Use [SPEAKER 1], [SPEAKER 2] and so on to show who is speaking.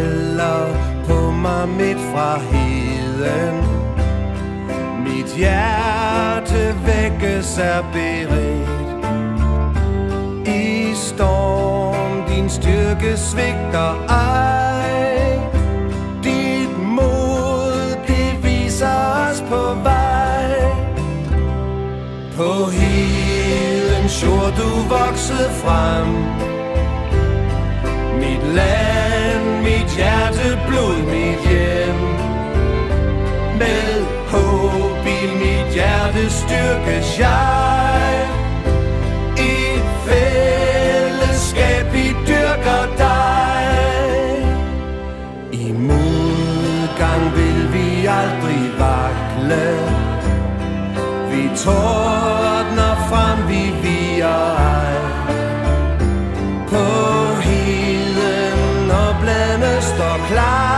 [SPEAKER 1] kalder på mig midt fra heden. Mit hjerte vækkes er beredt. I storm din styrke svigter ej. Dit mod det viser os på vej. På hedens jord du voksede frem. Mit land, mit hjerte, blod, mit hjem. Med håb i mit hjerte styrkes jeg. I fællesskab vi dyrker dig. I modgang vil vi aldrig vakle. Vi tordner frem, vi viger ej. På heden og bladene står klar.